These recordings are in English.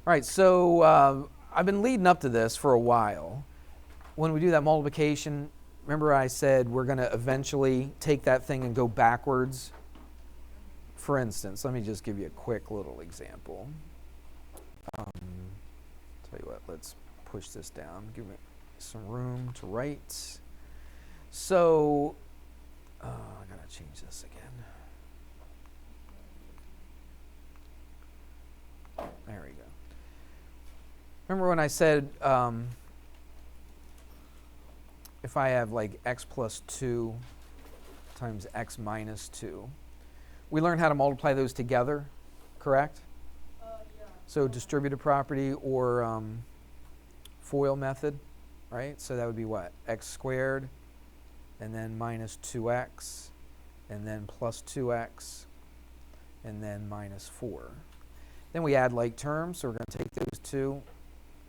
All right, so I've been leading up to this for a while. When we do that multiplication, remember I said we're going to eventually take that thing and go backwards? For instance, let me just give you a quick little example. Tell you what, let's push this down, give it some room to write. So, I got to change this again. There we go. Remember when I said if I have like x plus 2 times x minus 2, we learned how to multiply those together, correct? Yeah. So distributive property or FOIL method, right? So that would be what? X squared, and then minus 2x, and then plus 2x, and then minus 4. Then we add like terms, so we're going to take those two.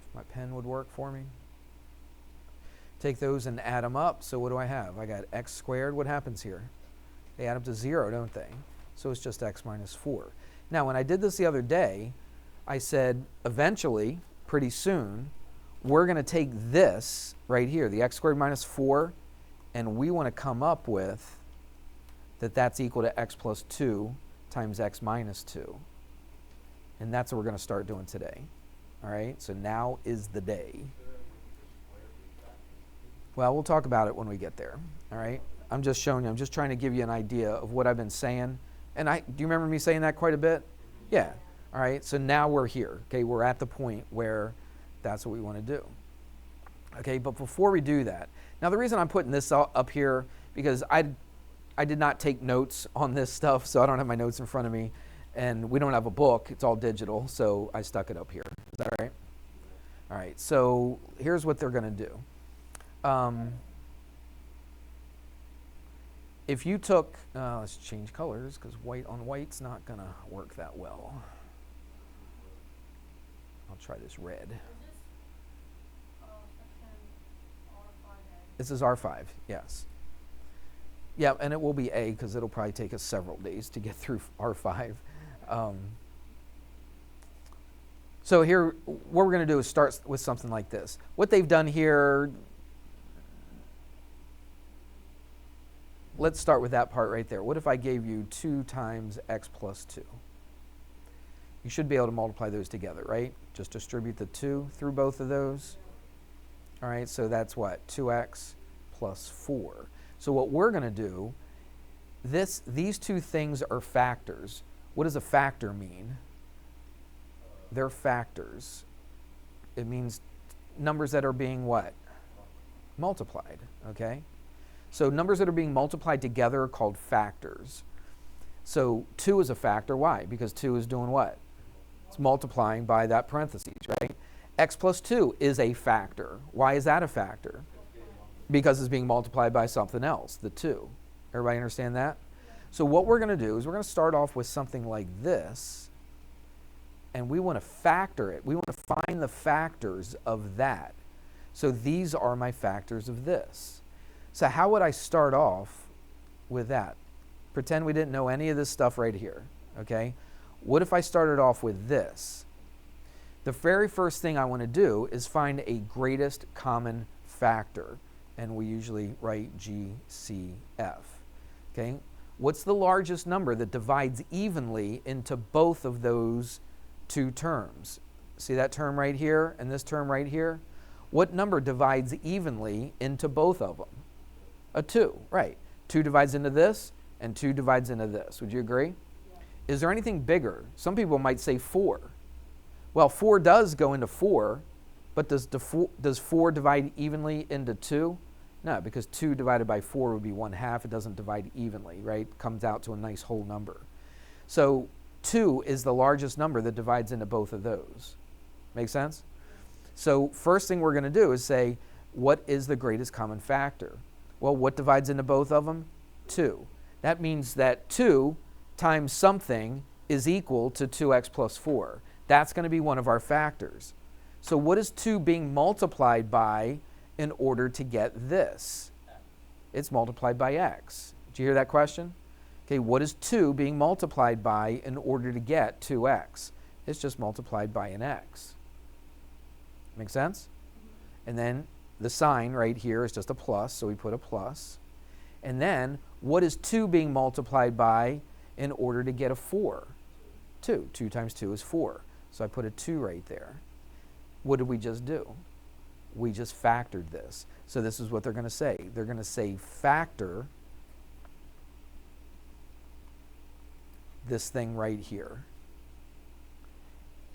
If my pen would work for me. Take those and add them up. So what do I have? I got x squared. What happens here? They add up to 0, don't they? So it's just x minus 4. Now, when I did this the other day, I said eventually, pretty soon, we're going to take this right here, the x squared minus 4, and we want to come up with that that's equal to x plus 2 times x minus 2. And that's what we're going to start doing today. All right, so now is the day. Well, we'll talk about it when we get there. All right, I'm just showing you, I'm just trying to give you an idea of what I've been saying. And do you remember me saying that quite a bit? Yeah. All right, so now we're here. Okay, we're at the point where that's what we want to do. Okay, but before we do that, now the reason I'm putting this up here, because I did not take notes on this stuff, so I don't have my notes in front of me. And we don't have a book, it's all digital, so I stuck it up here. Is that all right? All right, so here's what they're going to do. If you took, let's change colors, because white on white's not going to work that well. I'll try this red. Is this section R5A? This is R5, yes. Yeah, and it will be A, because it'll probably take us several days to get through R5. So here, what we're going to do is start with something like this. What they've done here, let's start with that part right there. What if I gave you 2 times x plus 2? You should be able to multiply those together, right? Just distribute the 2 through both of those. All right, so that's what? 2x plus 4. So what we're going to do, these two things are factors. What does a factor mean? They're factors. It means numbers that are being what? Multiplied, okay? So numbers that are being multiplied together are called factors. So 2 is a factor. Why? Because 2 is doing what? It's multiplying by that parentheses, right? X plus 2 is a factor. Why is that a factor? Because it's being multiplied by something else, the 2. Everybody understand that? So what we're going to do is we're going to start off with something like this, and we want to factor it. We want to find the factors of that. So these are my factors of this. So how would I start off with that? Pretend we didn't know any of this stuff right here, okay? What if I started off with this? The very first thing I want to do is find a greatest common factor. And we usually write GCF. Okay? What's the largest number that divides evenly into both of those two terms? See that term right here and this term right here? What number divides evenly into both of them? A 2, right. 2 divides into this, and 2 divides into this. Would you agree? Yeah. Is there anything bigger? Some people might say 4. Well, 4 does go into 4, but does 4 divide evenly into 2? No, because 2 divided by 4 would be 1/2. It doesn't divide evenly, right? It comes out to a nice whole number. So 2 is the largest number that divides into both of those. Make sense? So first thing we're going to do is say, what is the greatest common factor? Well, what divides into both of them? 2. That means that 2 times something is equal to 2x plus 4. That's going to be one of our factors. So what is 2 being multiplied by in order to get this? It's multiplied by x. Did you hear that question? Okay, what is 2 being multiplied by in order to get 2x? It's just multiplied by an x. Make sense? And then the sign right here is just a plus, so we put a plus. And then, what is 2 being multiplied by in order to get a 4? 2. 2 times 2 is 4. So I put a 2 right there. What did we just do? We just factored this. So this is what they're going to say. They're going to say factor this thing right here.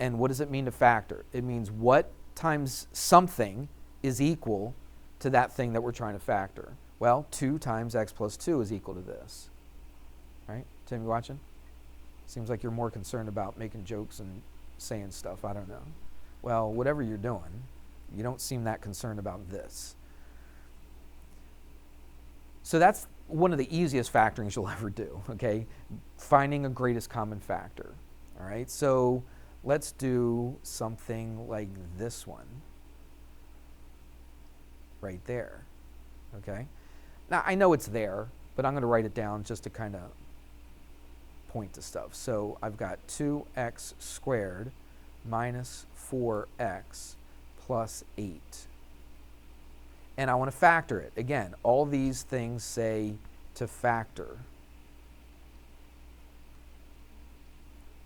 And what does it mean to factor? It means what times something is equal to that thing that we're trying to factor. Well, 2 times x plus 2 is equal to this. Right? Tim, you watching? Seems like you're more concerned about making jokes and saying stuff. I don't know. Well, whatever you're doing, you don't seem that concerned about this. So that's one of the easiest factorings you'll ever do, okay? Finding a greatest common factor. All right? So let's do something like this one right there, okay? Now, I know it's there, but I'm going to write it down just to kind of point to stuff. So I've got 2x squared minus 4x plus 8. And I want to factor it. Again, all these things say to factor.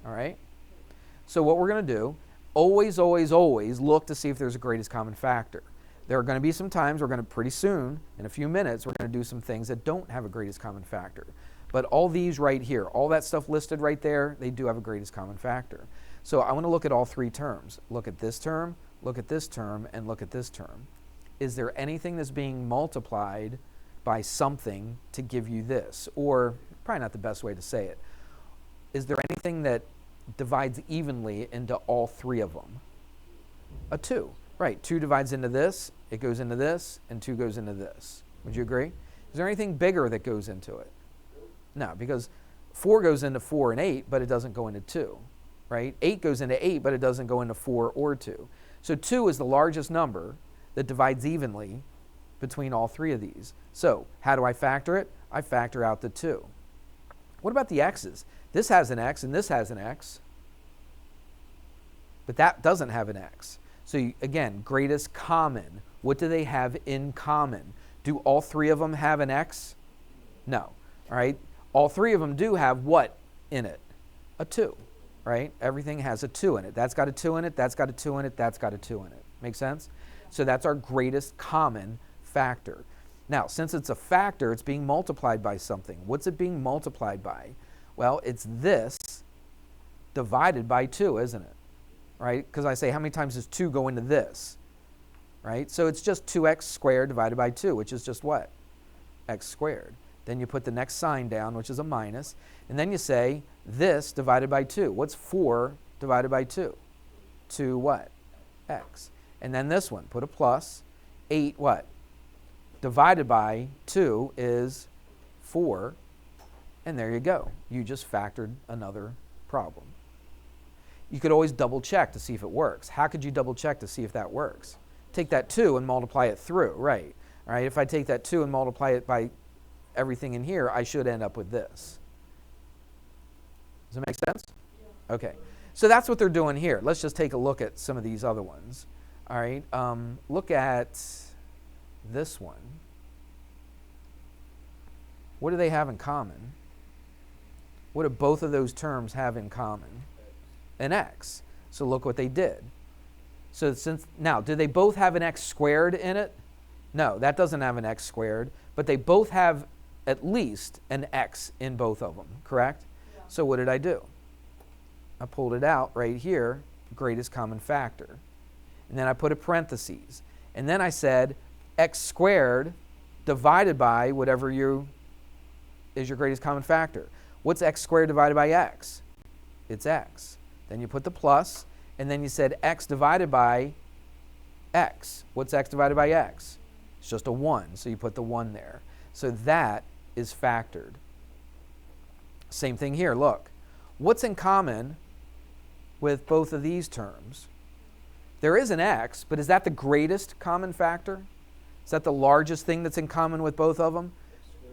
All right? So what we're going to do, always, always, always look to see if there's a greatest common factor. There are going to be some times we're going to, pretty soon, in a few minutes, we're going to do some things that don't have a greatest common factor. But all these right here, all that stuff listed right there, they do have a greatest common factor. So I want to look at all 3 terms. Look at this term, look at this term, and look at this term. Is there anything that's being multiplied by something to give you this? Or, probably not the best way to say it, is there anything that divides evenly into all 3 of them? A 2. Right, 2 divides into this, it goes into this, and 2 goes into this. Would you agree? Is there anything bigger that goes into it? No, because 4 goes into 4 and 8, but it doesn't go into 2. Right? 8 goes into 8, but it doesn't go into 4 or 2. So 2 is the largest number that divides evenly between all 3 of these. So how do I factor it? I factor out the 2. What about the x's? This has an x and this has an x, but that doesn't have an x. So again, greatest common. What do they have in common? Do all 3 of them have an x? No. All right. All 3 of them do have what in it? A 2. Right? Everything has a 2 in it. That's got a 2 in it. That's got a 2 in it. That's got a 2 in it. Make sense? So that's our greatest common factor. Now, since it's a factor, it's being multiplied by something. What's it being multiplied by? Well, it's this divided by 2, isn't it? Right? Because I say, how many times does 2 go into this? Right? So it's just 2x squared divided by 2, which is just what? X squared. Then you put the next sign down, which is a minus. And then you say, this divided by 2. What's 4 divided by 2? 2 what? X. And then this one, put a plus. 8 what? Divided by 2 is 4. And there you go. You just factored another problem. You could always double check to see if it works. How could you double check to see if that works? Take that 2 and multiply it through, right? All right, if I take that 2 and multiply it by everything in here, I should end up with this. Does that make sense? Yeah. Okay. So that's what they're doing here. Let's just take a look at some of these other ones. All right. Look at this one. What do they have in common? What do both of those terms have in common? An x. So look what they did. So now, do they both have an x squared in it? No, that doesn't have an x squared, but they both have at least an x in both of them, correct? Yeah. So what did I do? I pulled it out right here, greatest common factor. And then I put a parentheses. And then I said x squared divided by whatever is your greatest common factor. What's x squared divided by x? It's x. Then you put the plus, and then you said x divided by x. What's x divided by x? It's just a 1, so you put the 1 there. So that is factored. Same thing here, look. What's in common with both of these terms? There is an x, but is that the greatest common factor? Is that the largest thing that's in common with both of them?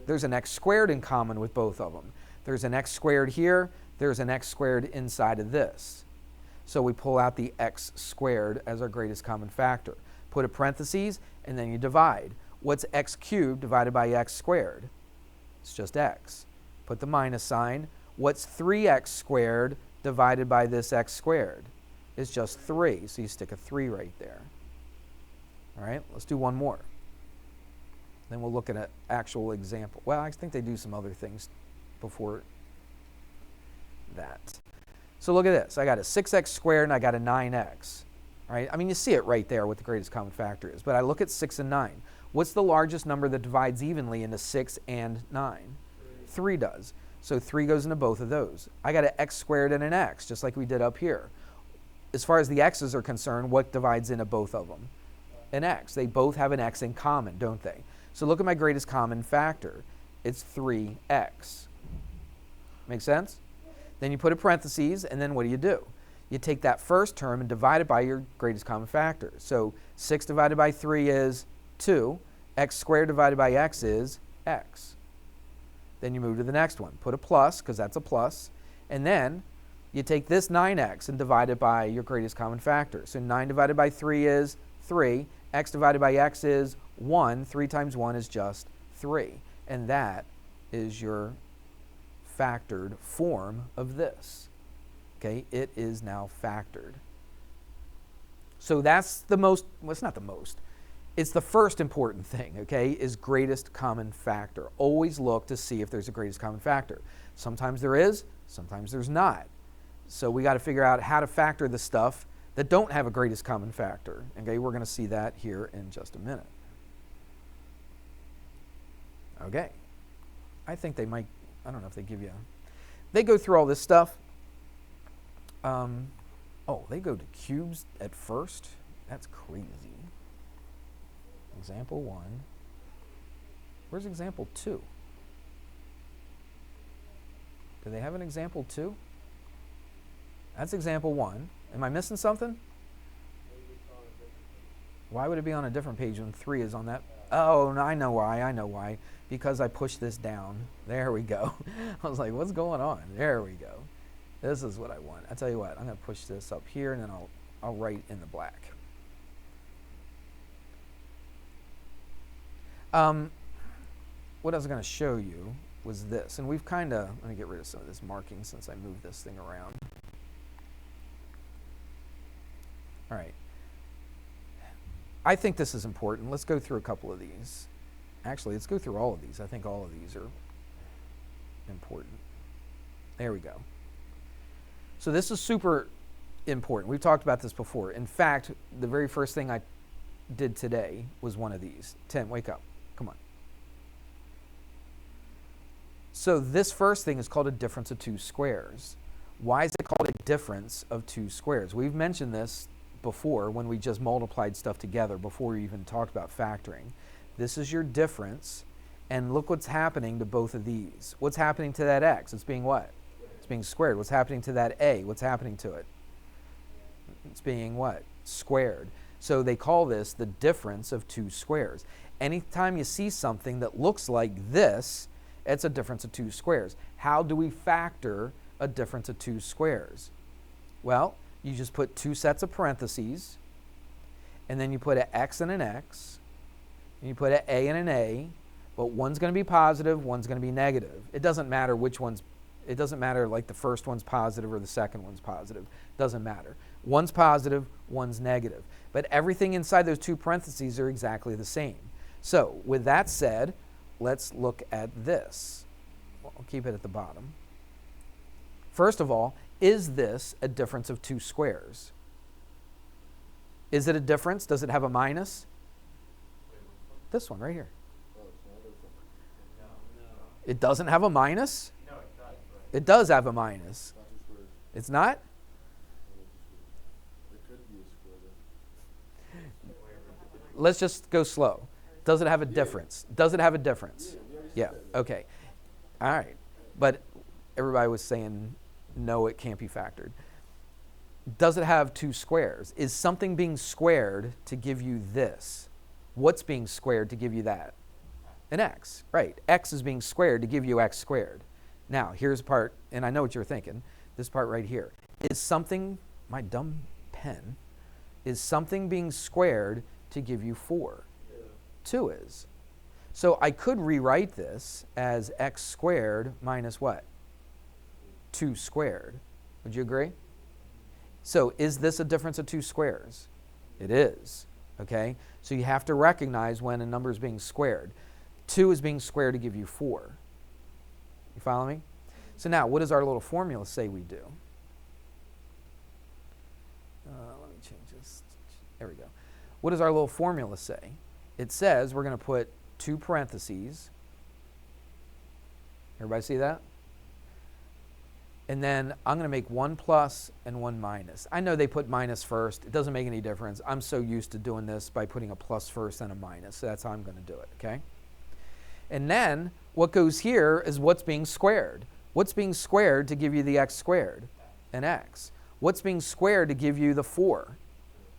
There's an x squared in common with both of them. There's an x squared here. There's an x squared inside of this. So we pull out the x squared as our greatest common factor. Put a parentheses, and then you divide. What's x cubed divided by x squared? It's just x. Put the minus sign. What's 3x squared divided by this x squared? It's just 3. So you stick a 3 right there. All right, let's do one more. Then we'll look at an actual example. Well, I think they do some other things before that. So look at this. I got a 6x squared and I got a 9x. All right, I mean, you see it right there what the greatest common factor is. But I look at 6 and 9. What's the largest number that divides evenly into 6 and 9? 3 does. So 3 goes into both of those. I got an x squared and an x, just like we did up here. As far as the x's are concerned, what divides into both of them? An x. They both have an x in common, don't they? So look at my greatest common factor. It's 3x. Make sense? Then you put a parentheses, and then what do? You take that first term and divide it by your greatest common factor. So 6 divided by 3 is 2. X squared divided by x is x. Then you move to the next one. Put a plus, because that's a plus. And then you take this 9x and divide it by your greatest common factor. So 9 divided by 3 is 3. X divided by x is 1. 3 times 1 is just 3. And that is your factored form of this. Okay, it is now factored. So that's the most, well, it's not the most. It's the first important thing, okay, is greatest common factor. Always look to see if there's a greatest common factor. Sometimes there is, sometimes there's not. So we got to figure out how to factor the stuff that don't have a greatest common factor. Okay, we're going to see that here in just a minute. Okay. I think they might, I don't know if they give you, they go through all this stuff. They go to cubes at first. That's crazy. Example 1. Where's example 2? Do they have an example 2? That's example 1. Am I missing something? Why would it be on a different page when 3 is on that? Oh, no, I know why. Because I pushed this down. There we go. I was like, what's going on? There we go. This is what I want. I tell you what, I'm going to push this up here, and then I'll write in the black. What I was going to show you was this. And we've kind of, let me get rid of some of this marking since I moved this thing around. All right. I think this is important. Let's go through a couple of these. Actually, let's go through all of these. I think all of these are important. There we go. So this is super important. We've talked about this before. In fact, the very first thing I did today was one of these. Tim, wake up. Come on. So this first thing is called a difference of two squares. Why is it called a difference of two squares? We've mentioned this before when we just multiplied stuff together before we even talked about factoring. This is your difference, and look what's happening to both of these. What's happening to that x? It's being what? It's being squared. What's happening to that a? What's happening to it? It's being what? Squared. So they call this the difference of two squares. Anytime you see something that looks like this, it's a difference of two squares. How do we factor a difference of two squares? Well, you just put two sets of parentheses, and then you put an x and an x, and you put an a and an a, but one's going to be positive, one's going to be negative. It doesn't matter which one's, it doesn't matter like the first one's positive or the second one's positive. It doesn't matter. One's positive, one's negative. But everything inside those two parentheses are exactly the same. So with that said, let's look at this. Well, I'll keep it at the bottom. First of all, is this a difference of two squares? Is it a difference? Does it have a minus? This one right here. It doesn't have a minus? No, it does. It does have a minus. It's not? Let's just go slow. Does it have a difference? Does it have a difference? Yeah, okay. All right. But everybody was saying, no, it can't be factored. Does it have two squares? Is something being squared to give you this? What's being squared to give you that? An x, right. X is being squared to give you x squared. Now, here's a part, and I know what you're thinking, this part right here. Is something my dumb pen, is something being squared to give you 4? Yeah. 2 is. So I could rewrite this as x squared minus what? 2 squared. Would you agree? So is this a difference of 2 squares? It is. Okay? So you have to recognize when a number is being squared. 2 is being squared to give you 4. You follow me? So now, what does our little formula say we do? Let me change this. There we go. What does our little formula say? It says we're going to put 2 parentheses. Everybody see that? And then I'm going to make 1 plus and 1 minus. I know they put minus first. It doesn't make any difference. I'm so used to doing this by putting a plus first and a minus. So that's how I'm going to do it, okay? And then what goes here is what's being squared. What's being squared to give you the x squared? An x. What's being squared to give you the 4?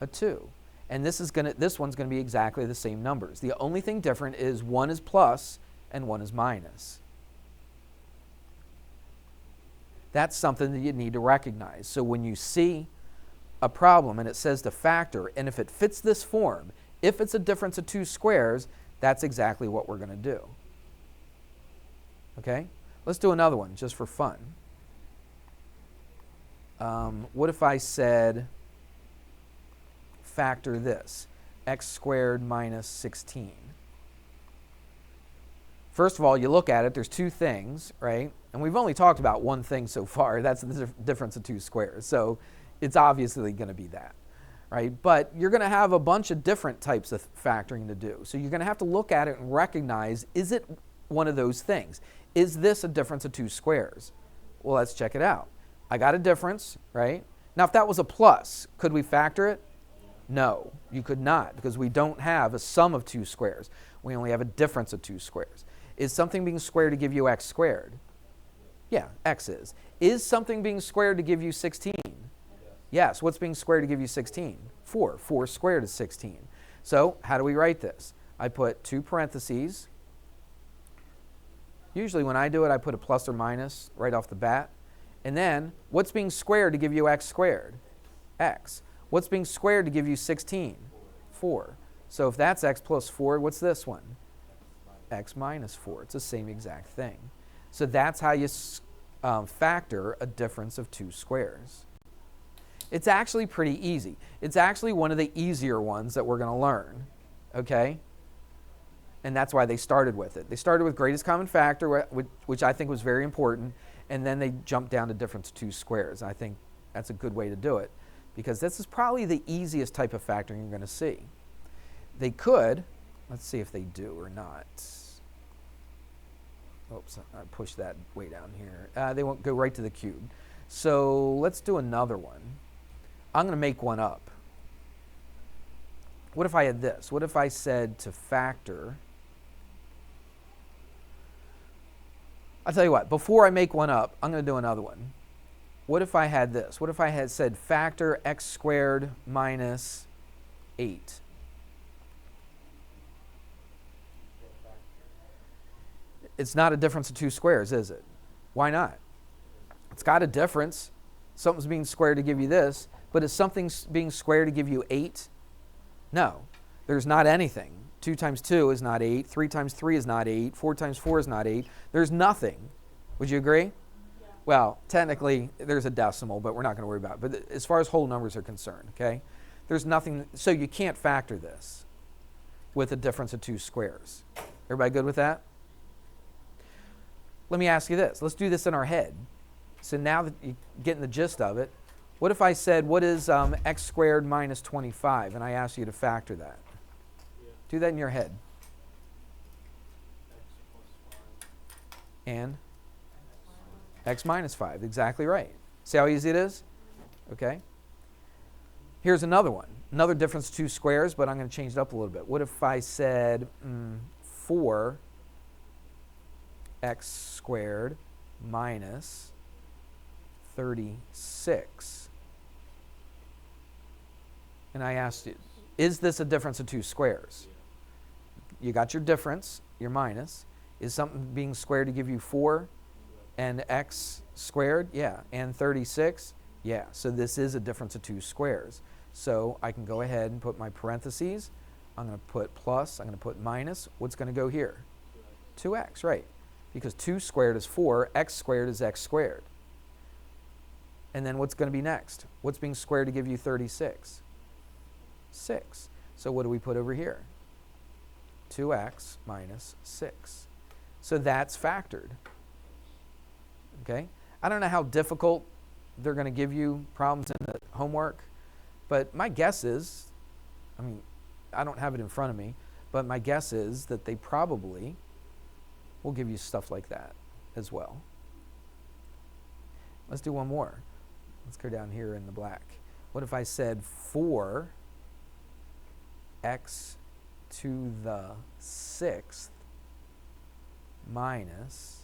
A 2. And this one's going to be exactly the same numbers. The only thing different is one is plus and one is minus. That's something that you need to recognize. So when you see a problem and it says to factor, and if it fits this form, if it's a difference of 2 squares, that's exactly what we're going to do. Okay? Let's do another one just for fun. What if I said factor this, x squared minus 16? First of all, you look at it, there's 2 things, right? And we've only talked about one thing so far. That's the difference of 2 squares. So it's obviously going to be that, right? But you're going to have a bunch of different types of factoring to do. So you're going to have to look at it and recognize, is it one of those things? Is this a difference of 2 squares? Well, let's check it out. I got a difference, right? Now, if that was a plus, could we factor it? No, you could not, because we don't have a sum of 2 squares. We only have a difference of 2 squares. Is something being squared to give you x squared? Yeah, x is. Is something being squared to give you 16? Yes. What's being squared to give you 16? 4. 4 squared is 16. So how do we write this? I put 2 parentheses. Usually when I do it, I put a plus or minus right off the bat. And then, what's being squared to give you x squared? X. What's being squared to give you 16? 4. So if that's x plus 4, what's this one? X minus 4. It's the same exact thing. So that's how you factor a difference of 2 squares. It's actually pretty easy. It's actually one of the easier ones that we're going to learn. Okay? And that's why they started with it. They started with greatest common factor, which I think was very important, and then they jumped down to difference of 2 squares. I think that's a good way to do it, because this is probably the easiest type of factoring you're going to see. They could, let's see if they do or not. Oops, I pushed that way down here. They won't go right to the cube. So let's do another one. I'm going to make one up. What if I had this? What if I said to factor, I'll tell you what, before I make one up, I'm going to do another one. What if I had this? What if I had said factor x squared minus 8? It's not a difference of 2 squares, is it? Why not? It's got a difference. Something's being squared to give you this, but is something being squared to give you 8? No, there's not anything. 2 times 2 is not 8. 3 times 3 is not 8. 4 times 4 is not 8. There's nothing. Would you agree? Yeah. Well, technically, there's a decimal, but we're not going to worry about it. But as far as whole numbers are concerned, okay? There's nothing. So you can't factor this with a difference of 2 squares. Everybody good with that? Let me ask you this. Let's do this in our head. So now that you're getting the gist of it, what if I said, what is x squared minus 25? And I asked you to factor that. Yeah. Do that in your head. X plus 5. And x minus 5. Exactly right. See how easy it is? Okay. Here's another one. Another difference, 2 squares, but I'm going to change it up a little bit. What if I said 4 x squared minus 36? And I asked you, is this a difference of 2 squares? You got your difference, your minus. Is something being squared to give you 4 and x squared? Yeah. And 36? Yeah, so this is a difference of two squares. So I can go ahead and put my parentheses. I'm going to put plus, I'm going to put minus. What's going to go here? 2x, right. Because 2 squared is 4, x squared is x squared. And then what's going to be next? What's being squared to give you 36? 6. So what do we put over here? 2x minus 6. So that's factored. Okay? I don't know how difficult they're going to give you problems in the homework, but my guess is, I mean, I don't have it in front of me, but my guess is that they probably will give you stuff like that as well. Let's do one more. Let's go down here in the black. What if I said 4x to the 6th minus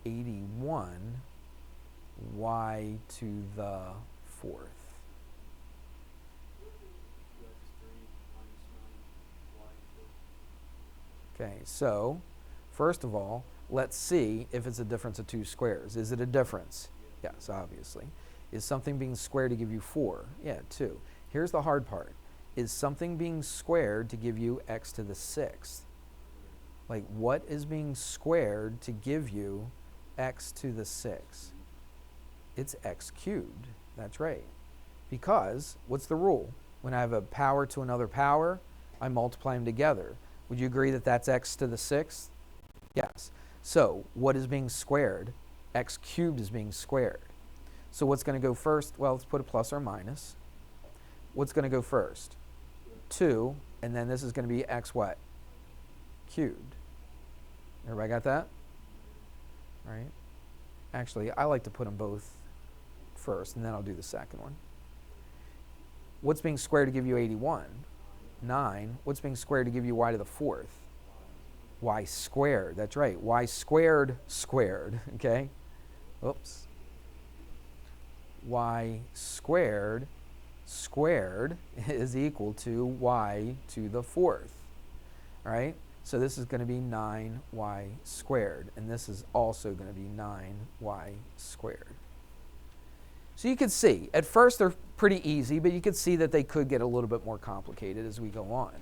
81 y to the 4th? 2x3 minus 9y4. Okay, so first of all, let's see if it's a difference of two squares. Is it a difference? Yes, obviously. Is something being squared to give you 4? Yeah, 2. Here's the hard part. Is something being squared to give you x to the 6th? Like, what is being squared to give you x to the 6th? It's x cubed. That's right. Because, what's the rule? When I have a power to another power, I multiply them together. Would you agree that that's x to the 6th? Yes. So, what is being squared? X cubed is being squared. So what's going to go first? Well, let's put a plus or minus. What's going to go first? 2, and then this is going to be x what? Cubed. Everybody got that? All right. Actually, I like to put them both first, and then I'll do the second one. What's being squared to give you 81? 9. What's being squared to give you y to the 4th? Y squared. That's right. Y squared squared. Okay? Oops. Y squared squared is equal to y to the 4th. All right? So this is going to be 9y squared. And this is also going to be 9y squared. So you can see, at first they're pretty easy, but you can see that they could get a little bit more complicated as we go on.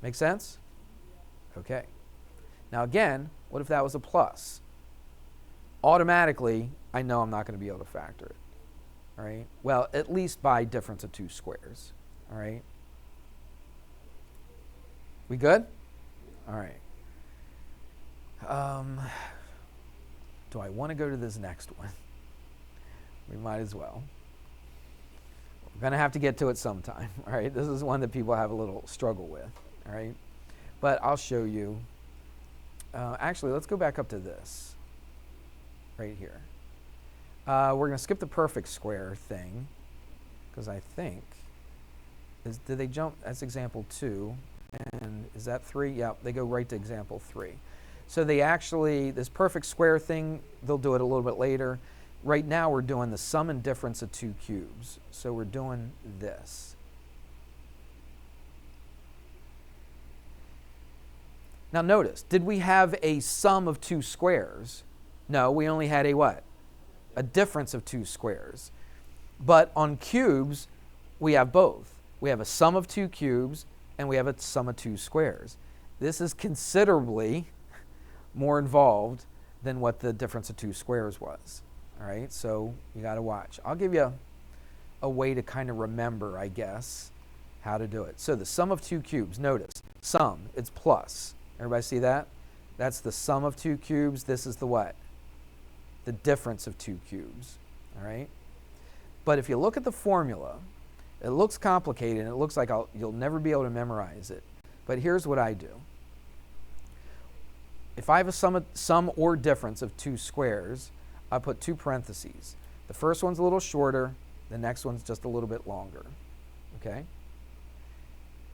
Make sense? Okay. Now again, what if that was a plus? Automatically, I know I'm not going to be able to factor it. All right? Well, at least by difference of two squares. All right? We good? All right. Do I want to go to this next one? We might as well. We're going to have to get to it sometime. All right? This is one that people have a little struggle with. All right? But I'll show you. Actually, let's go back up to this right here. We're going to skip the perfect square thing because I think, did they jump? That's example 2. And is that 3? Yeah, they go right to example 3. So they actually, this perfect square thing, they'll do it a little bit later. Right now we're doing the sum and difference of two cubes. So we're doing this. Now notice, did we have a sum of two squares? No, we only had a what? A difference of two squares. But on cubes, we have both. We have a sum of two cubes and we have a sum of two squares. This is considerably more involved than what the difference of two squares was. All right, so you got to watch. I'll give you a way to kind of remember, I guess, how to do it. So the sum of two cubes, notice, sum, it's plus. Everybody see that? That's the sum of two cubes. This is the what? The difference of two cubes. All right? But if you look at the formula, it looks complicated and it looks like you'll never be able to memorize it. But here's what I do. If I have a sum or difference of two squares, I put two parentheses. The first one's a little shorter, the next one's just a little bit longer. Okay?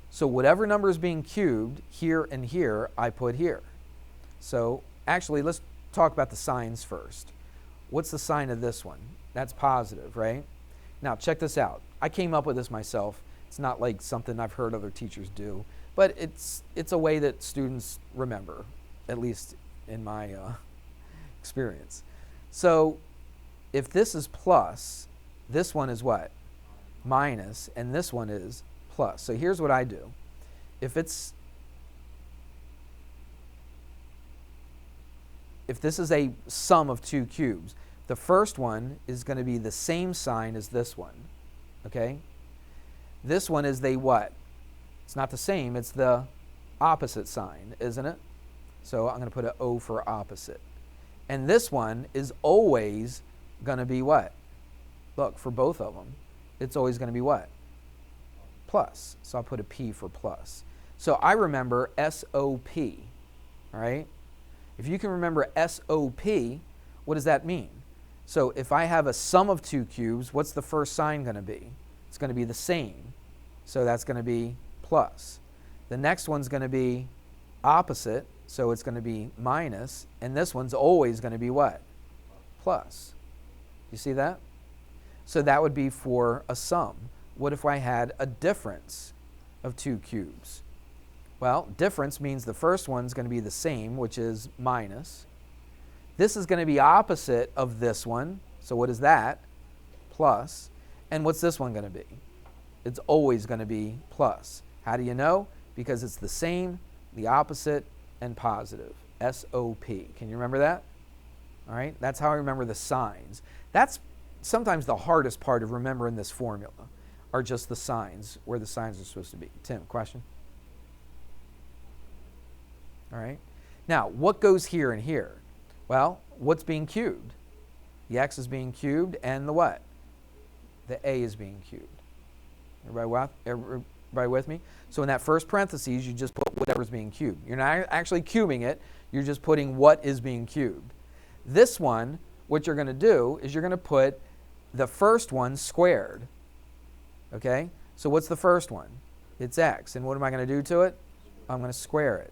So whatever number is being cubed, here and here, I put here. So actually, let's talk about the signs first. What's the sign of this one? That's positive, right? Now, check this out. I came up with this myself. It's not like something I've heard other teachers do, but it's a way that students remember, at least in my experience. So if this is plus, this one is what? Minus, and this one is plus. So here's what I do. If this is a sum of two cubes, the first one is going to be the same sign as this one, okay? This one is the what? It's not the same, it's the opposite sign, isn't it? So I'm going to put an O for opposite. And this one is always going to be what? Look, for both of them, it's always going to be what? Plus. So I'll put a P for plus. So I remember SOP, all right? If you can remember SOP, what does that mean? So if I have a sum of two cubes, what's the first sign going to be? It's going to be the same. So that's going to be plus. The next one's going to be opposite, so it's going to be minus. And this one's always going to be what? Plus. You see that? So that would be for a sum. What if I had a difference of two cubes? Well, difference means the first one's going to be the same, which is minus. This is going to be opposite of this one. So what is that? Plus. And what's this one going to be? It's always going to be plus. How do you know? Because it's the same, the opposite, and positive. SOP. Can you remember that? All right? That's how I remember the signs. That's sometimes the hardest part of remembering this formula, are just the signs, where the signs are supposed to be. Tim, question? All right. Now, what goes here and here? Well, what's being cubed? The x is being cubed, and the what? The a is being cubed. Everybody with me? So in that first parentheses, you just put whatever's being cubed. You're not actually cubing it. You're just putting what is being cubed. This one, what you're going to do is you're going to put the first one squared. Okay? So what's the first one? It's x. And what am I going to do to it? I'm going to square it.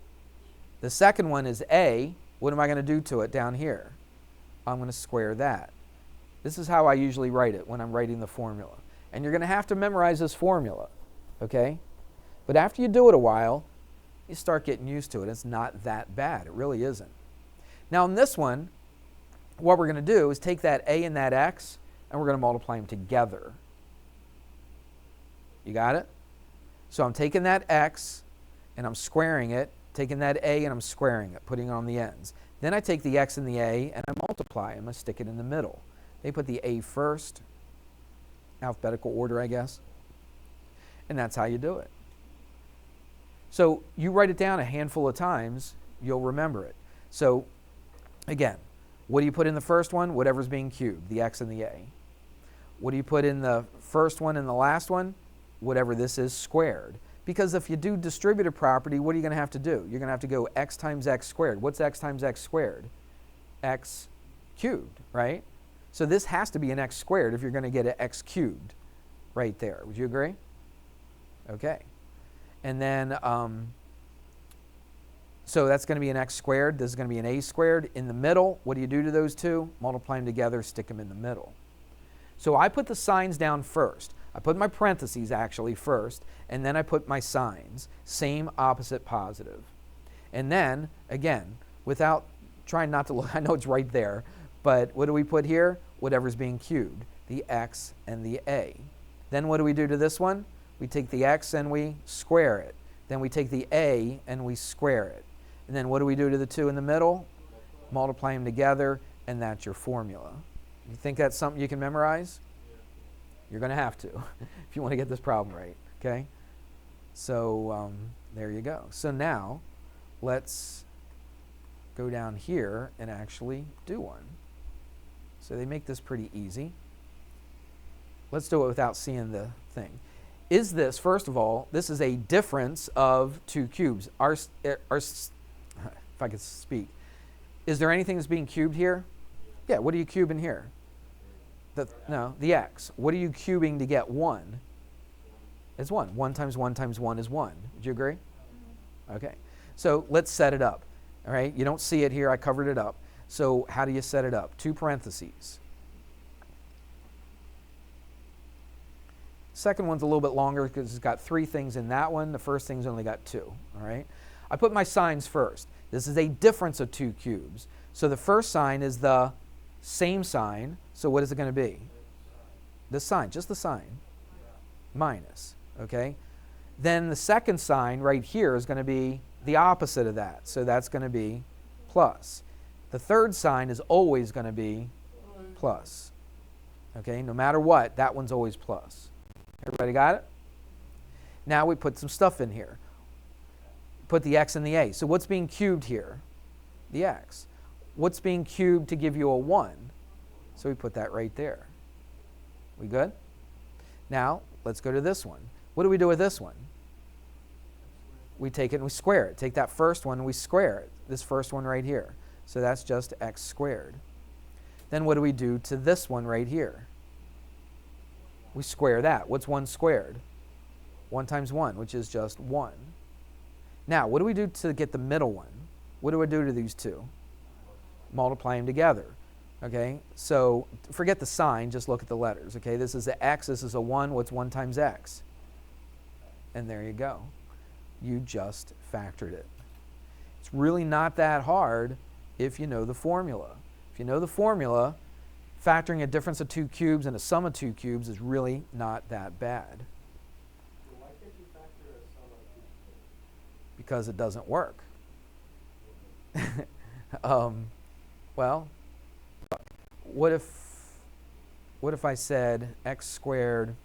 The second one is a. What am I going to do to it down here? I'm going to square that. This is how I usually write it when I'm writing the formula. And you're going to have to memorize this formula. Okay? But after you do it a while, you start getting used to it. It's not that bad. It really isn't. Now in this one, what we're going to do is take that a and that x, and we're going to multiply them together. You got it? So I'm taking that x, and I'm squaring it, taking that a, and I'm squaring it, putting it on the ends. Then I take the x and the a, and I multiply them. I stick it in the middle. They put the a first, alphabetical order, I guess. And that's how you do it. So you write it down a handful of times, you'll remember it. So again, what do you put in the first one? Whatever's being cubed, the x and the a. What do you put in the first one and the last one? Whatever this is squared. Because if you do distributive property, what are you going to have to do? You're going to have to go x times x squared. What's x times x squared? X cubed, right? So this has to be an x squared if you're going to get an x cubed right there. Would you agree? Okay. And then, so that's going to be an x squared. This is going to be an a squared. In the middle, what do you do to those two? Multiply them together, stick them in the middle. So I put the signs down first. I put my parentheses actually first, and then I put my signs. Same, opposite, positive. And then, again, without trying not to look, I know it's right there, but what do we put here? Whatever's being cubed, the x and the a. Then what do we do to this one? We take the x and we square it. Then we take the a and we square it. And then what do we do to the two in the middle? Multiply them together, and that's your formula. You think that's something you can memorize? You're going to have to if you want to get this problem right, okay? So there you go. So now let's go down here and actually do one. So they make this pretty easy. Let's do it without seeing the thing. Is this, first of all, this is a difference of two cubes. If I could speak. Is there anything that's being cubed here? Yeah, what are you cubing here? No, the x. What are you cubing to get 1? It's 1. 1 times 1 times 1 is 1. Would you agree? Okay. So let's set it up. All right. You don't see it here. I covered it up. So how do you set it up? 2 parentheses. Second one's a little bit longer because it's got 3 things in that one. The first thing's only got 2. All right. I put my signs first. This is a difference of 2 cubes. So the first sign is the Same sign. So what is it going to be? The sign, just the sign. Minus. Okay? Then the second sign right here is going to be the opposite of that. So that's going to be plus. The third sign is always going to be plus. Okay? No matter what, that one's always plus. Everybody got it? Now we put some stuff in here. Put the x and the a. So what's being cubed here? The x. What's being cubed to give you a 1? So we put that right there. We good? Now, let's go to this one. What do we do with this one? We take it and we square it. Take that first one and we square it. This first one right here. So that's just x squared. Then what do we do to this one right here? We square that. What's 1 squared? 1 times 1, which is just 1. Now, what do we do to get the middle one? What do we do to these two? Multiply them together. Okay, so forget the sign, just look at the letters. Okay, this is a x, this is a 1. What's 1 times x? And there you go. You just factored it. It's really not that hard if you know the formula. If you know the formula, factoring a difference of 2 cubes and a sum of 2 cubes is really not that bad. Why can't you factor a sum of 2 cubes? Because it doesn't work. Well, what if I said x squared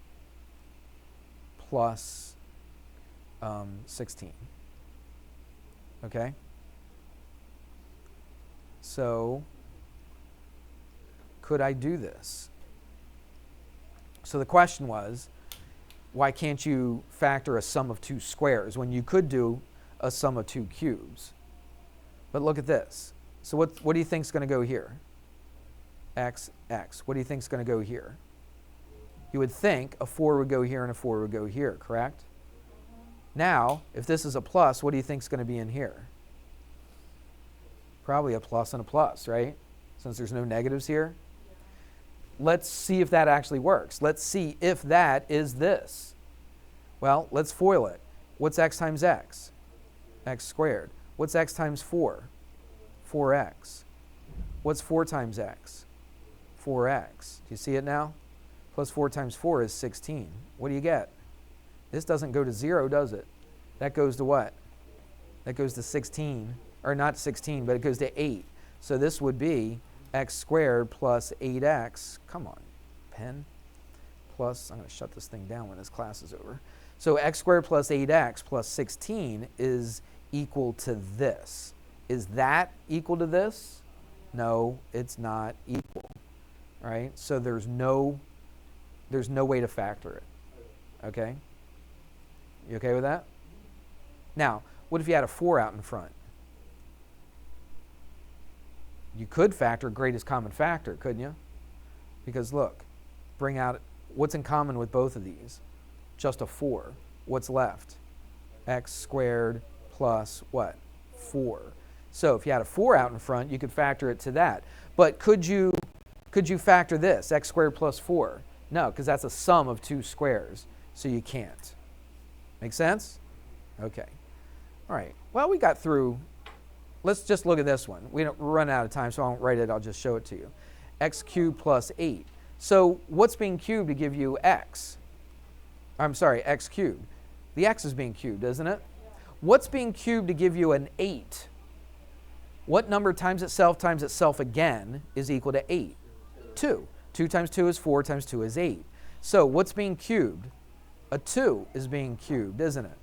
plus 16? Okay? So, could I do this? So the question was, why can't you factor a sum of 2 squares when you could do a sum of 2 cubes? But look at this. So what do you think is going to go here? X, x. What do you think is going to go here? You would think a 4 would go here and a 4 would go here, correct? Now, if this is a plus, what do you think is going to be in here? Probably a plus and a plus, right? Since there's no negatives here. Let's see if that actually works. Let's see if that is this. Well, let's FOIL it. What's x times x? X squared. What's x times 4? 4x. What's 4 times x? 4x. Do you see it now? Plus 4 times 4 is 16. What do you get? This doesn't go to 0, does it? That goes to what? That goes to 16. Or not 16, but it goes to 8. So this would be x squared plus 8x. Come on, pen. Plus, I'm going to shut this thing down when this class is over. So x squared plus 8x plus 16 is equal to this. Is that equal to this? No, it's not equal. Right? So there's no way to factor it. Okay? You okay with that? Now, what if you had a 4 out in front? You could factor greatest common factor, couldn't you? Because look, bring out what's in common with both of these. Just a 4. What's left? X squared plus what? 4. So if you had a 4 out in front, you could factor it to that. But could you factor this, x squared plus 4? No, because that's a sum of 2 squares, so you can't. Make sense? Okay. All right. Well, we got through. Let's just look at this one. We're running out of time, so I won't write it. I'll just show it to you. X cubed plus 8. So what's being cubed to give you x? I'm sorry, x cubed. The x is being cubed, isn't it? What's being cubed to give you an 8? What number times itself again is equal to 8? 2. 2 times 2 is 4 times 2 is 8. So what's being cubed? A 2 is being cubed, isn't it?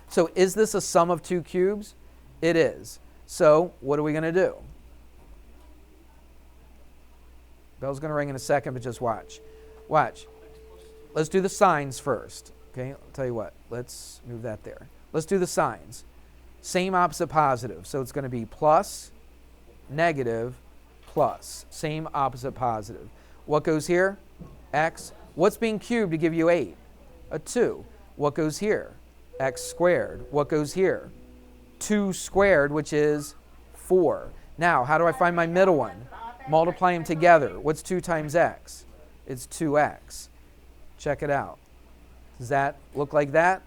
So is this a sum of 2 cubes? It is. So what are we going to do? Bell's going to ring in a second, but just watch. Watch. Let's do the signs first. Okay, I'll tell you what. Let's move that there. Let's do the signs. Same opposite positive. So it's going to be plus, negative, plus. Same opposite positive. What goes here? X. What's being cubed to give you 8? A 2. What goes here? X squared. What goes here? 2 squared, which is 4. Now, how do I find my middle one? Multiply them together. What's 2 times x? It's 2x. Check it out. Does that look like that?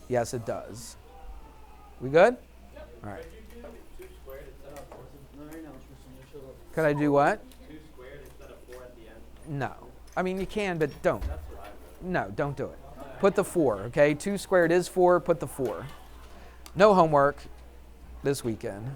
Yes, it does. We good? All right. Could I do what? No. I mean, you can, but don't. No, don't do it. Put the 4, okay? 2 squared is 4, put the 4. No homework this weekend.